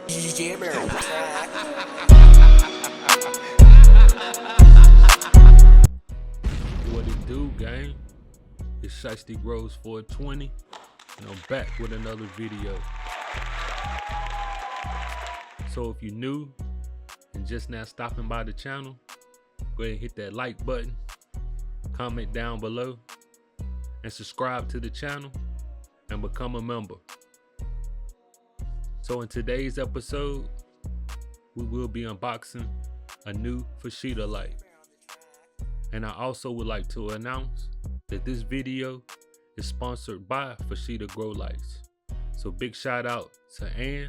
What it do, gang? It's FECIDA Grows 420, and I'm back with another video. So if you're new and just now stopping by the channel, go ahead and hit that like button, comment down below, and subscribe to the channel and become a member. So in today's episode, we will be unboxing a new FECIDA light. And I also would like to announce that this video is sponsored by FECIDA Grow Lights. So big shout out to Ann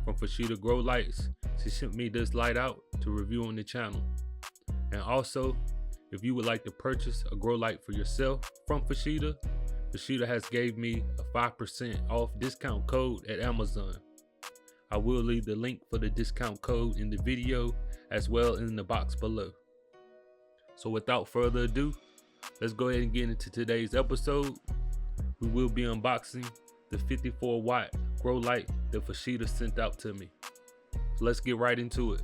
from FECIDA Grow Lights. She sent me this light out to review on the channel. And also, if you would like to purchase a grow light for yourself from FECIDA, FECIDA has gave me a 5% off discount code at Amazon. I will leave the link for the discount code in the video as well in the box below. So without further ado, let's go ahead and get into today's episode. We will be unboxing the 54 watt grow light that FECIDA sent out to me. So let's get right into it.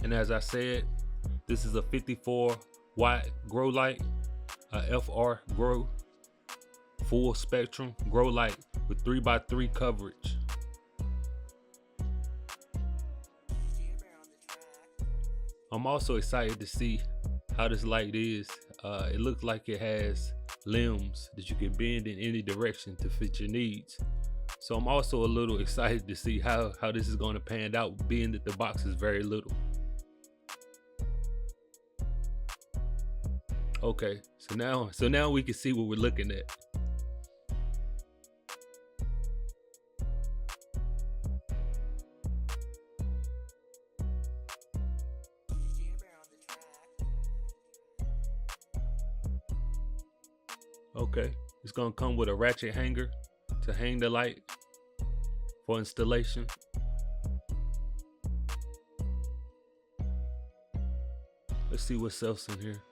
And as I said, this is a 54 watt grow light, a FRGROW full spectrum grow light with 3x3 coverage. I'm also excited to see how this light is. It looks like it has limbs that you can bend in any direction to fit your needs. So I'm also a little excited to see how this is going to pan out, being that the box is very little. Okay, so now we can see what we're looking at. Okay, it's gonna come with a ratchet hanger to hang the light for installation. Let's see what else in here.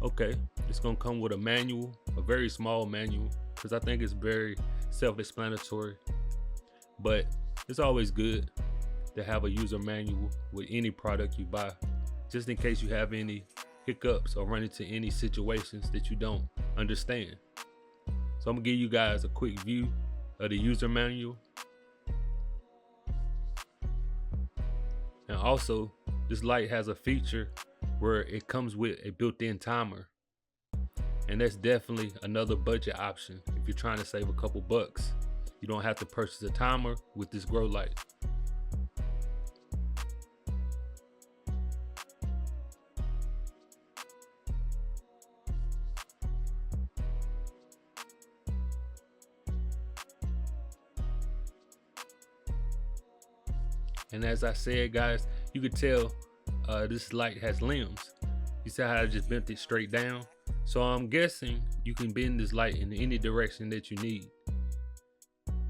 Okay, it's gonna come with a manual, a very small manual, because I think it's very self-explanatory. But it's always good to have a user manual with any product you buy, just in case you have any hiccups or run into any situations that you don't understand. So I'm gonna give you guys a quick view of the user manual. And also, this light has a feature where it comes with a built-in timer. And that's definitely another budget option. If you're trying to save a couple bucks, you don't have to purchase a timer with this grow light. And as I said, guys, you could tell this light has limbs. You see how I just bent it straight down? So I'm guessing you can bend this light in any direction that you need,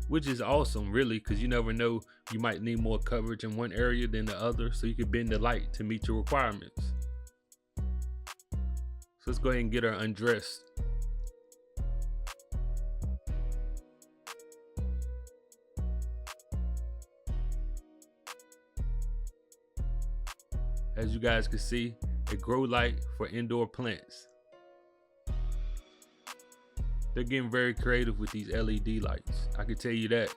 which is awesome, really, because you never know, you might need more coverage in one area than the other, so you can bend the light to meet your requirements. So let's go ahead and get her undressed. As you guys can see, a grow light for indoor plants. They're getting very creative with these LED lights, I can tell you that.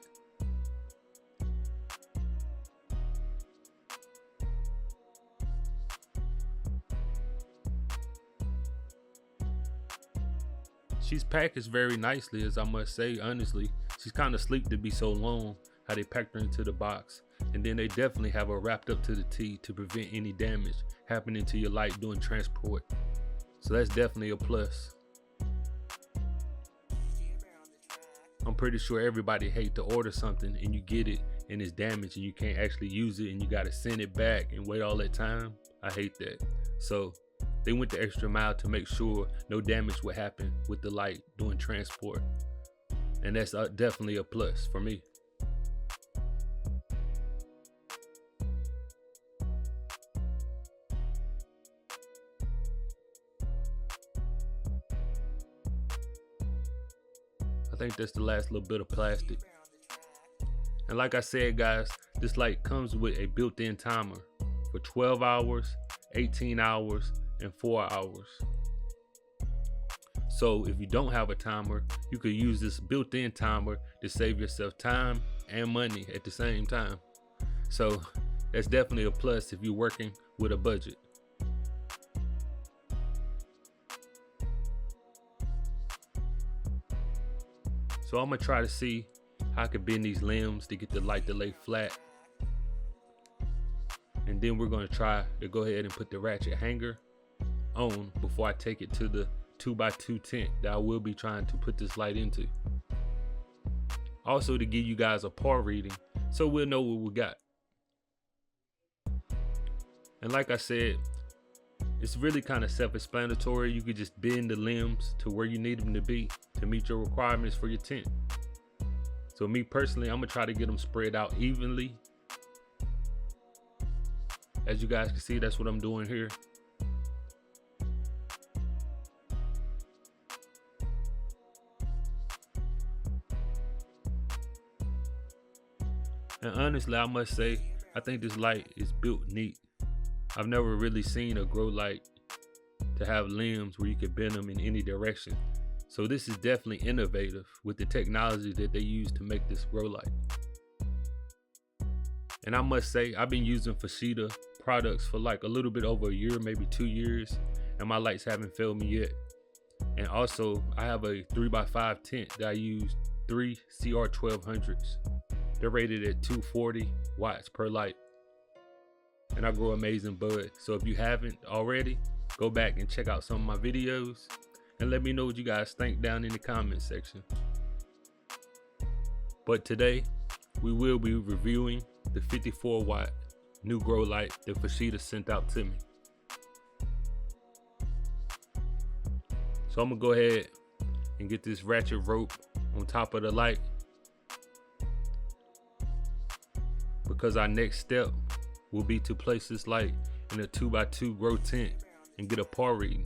She's packaged very nicely, as I must say, honestly. She's kind of sleek to be so long, how they packed her into the box. And then they definitely have her wrapped up to the T to prevent any damage happening to your light during transport. So that's definitely a plus. I'm pretty sure everybody hate to order something and you get it and it's damaged and you can't actually use it and you gotta send it back and wait all that time. I hate that. So they went the extra mile to make sure no damage would happen with the light during transport. And that's definitely a plus for me. think that's the last little bit of plastic. And like I said, guys, this light comes with a built-in timer for 12 hours, 18 hours, and 4 hours. So if you don't have a timer, you could use this built-in timer to save yourself time and money at the same time. So that's definitely a plus if you're working with a budget. So I'm gonna try to see how I can bend these limbs to get the light to lay flat. And then we're gonna try to go ahead and put the ratchet hanger on before I take it to the 2x2 tent that I will be trying to put this light into. Also to give you guys a par reading so we'll know what we got. And like I said, it's really kind of self-explanatory. You could just bend the limbs to where you need them to be to meet your requirements for your tent. So me personally, I'm gonna try to get them spread out evenly. As you guys can see, that's what I'm doing here. And honestly, I must say, I think this light is built neat. I've never really seen a grow light to have limbs where you can bend them in any direction. So this is definitely innovative with the technology that they use to make this grow light. And I must say, I've been using FECIDA products for like a little bit over a year, maybe 2 years, and my lights haven't failed me yet. And also, I have a 3x5 tent that I use 3 CR1200s. They're rated at 240 watts per light. And I grow amazing bud. So if you haven't already, go back and check out some of my videos and let me know what you guys think down in the comment section. But today, we will be reviewing the 54 watt new grow light that FECIDA sent out to me. So I'm gonna go ahead and get this ratchet rope on top of the light, because our next step will be to place this light in a 2x2 grow tent and get a par reading.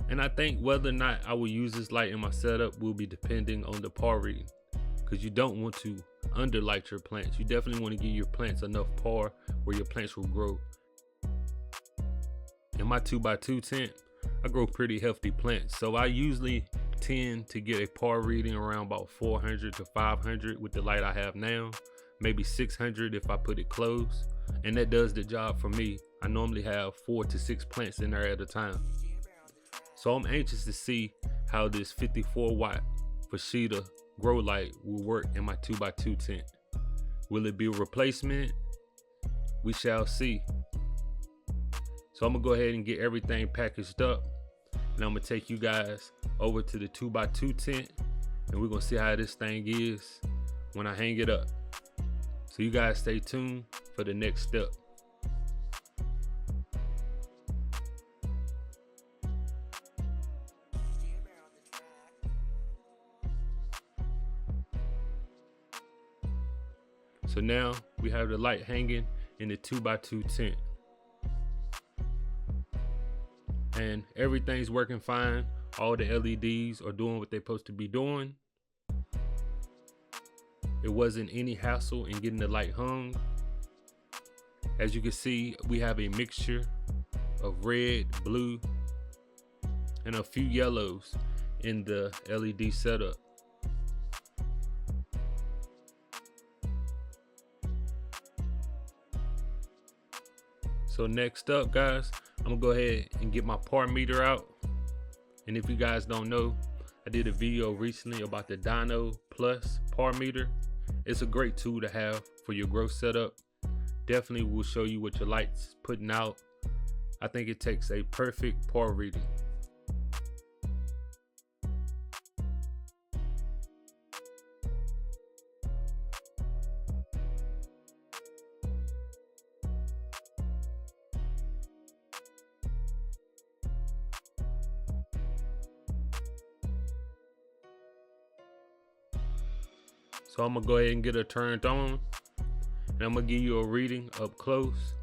And I think whether or not I will use this light in my setup will be depending on the par reading, because you don't want to underlight your plants. You definitely want to give your plants enough par where your plants will grow. In my 2x2 tent, I grow pretty healthy plants, so I usually tend to get a par reading around about 400 to 500 with the light I have now, maybe 600 if I put it close, and that does the job for me. I normally have 4 to 6 plants in there at a time. So I'm anxious to see how this 54 watt FECIDA grow light will work in my 2x2 tent. Will it be a replacement? We shall see. So I'm gonna go ahead and get everything packaged up, and I'm gonna take you guys over to the 2x2 tent, and we're gonna see how this thing is when I hang it up. So you guys stay tuned for the next step. So now we have the light hanging in the 2x2 tent. And everything's working fine. All the LEDs are doing what they're supposed to be doing. It wasn't any hassle in getting the light hung. As you can see, we have a mixture of red, blue, and a few yellows in the LED setup. So next up, guys, I'm gonna go ahead and get my par meter out. And if you guys don't know, I did a video recently about the Dyno Plus par meter. It's a great tool to have for your grow setup. Definitely will show you what your light's putting out. I think it takes a perfect par reading. So I'm gonna go ahead and get it turned on, and I'm gonna give you a reading up close,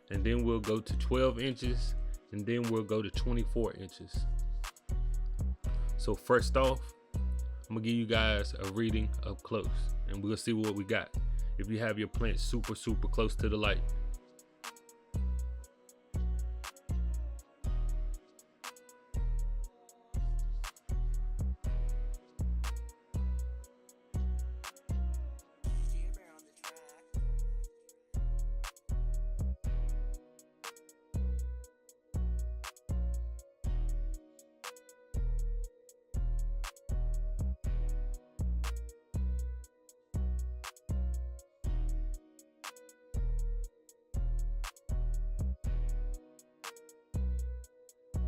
and then we'll go to 12 inches, and then we'll go to 24 inches. So first off, I'm I'm gonna give you guys a reading up close and we'll see what we got if you have your plants super close to the light.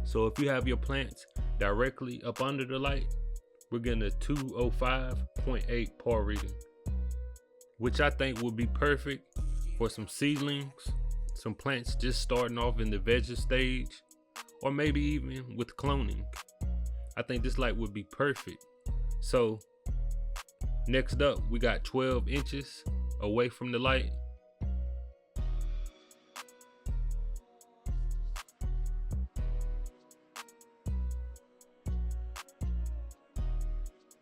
So if you have your plants directly up under the light, we're getting a 205.8 par reading, which I think would be perfect for some seedlings, some plants just starting off in the veggie stage, or maybe even with cloning. I think this light would be perfect. So next up, we got 12 inches away from the light.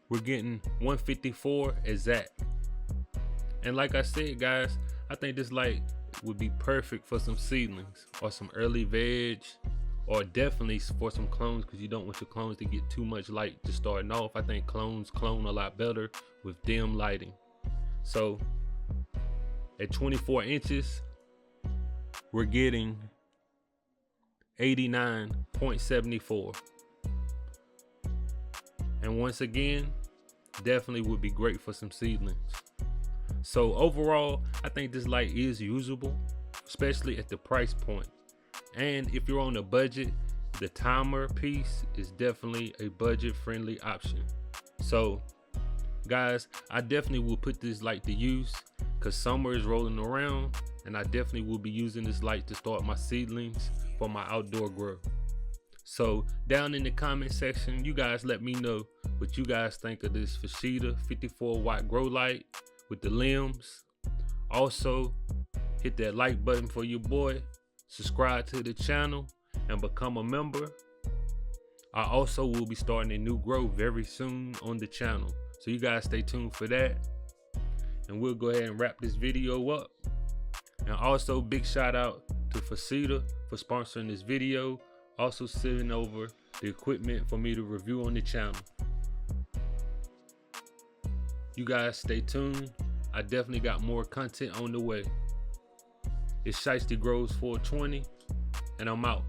We're getting 154 exact. And like I said, guys, I think this light would be perfect for some seedlings or some early veg, or definitely for some clones, because you don't want your clones to get too much light just starting off. I think clones clone a lot better with dim lighting. So at 24 inches, we're getting 89.74. And once again, definitely would be great for some seedlings. So overall, I think this light is usable, especially at the price point. And if you're on a budget, the timer piece is definitely a budget friendly option. So guys, I definitely will put this light to use because summer is rolling around, and I definitely will be using this light to start my seedlings for my outdoor grow. So down in the comment section, you guys let me know what you guys think of this FECIDA 54-watt grow light with the limbs. Also, hit that like button for your boy, subscribe to the channel, and become a member. I also will be starting a new grow very soon on the channel, so you guys stay tuned for that. And we'll go ahead and wrap this video up. And also, big shout out to FECIDA for sponsoring this video, also sending over the equipment for me to review on the channel. You guys stay tuned. I definitely got more content on the way. It's Shiesty Grows 420, and I'm out.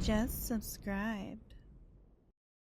Just subscribe.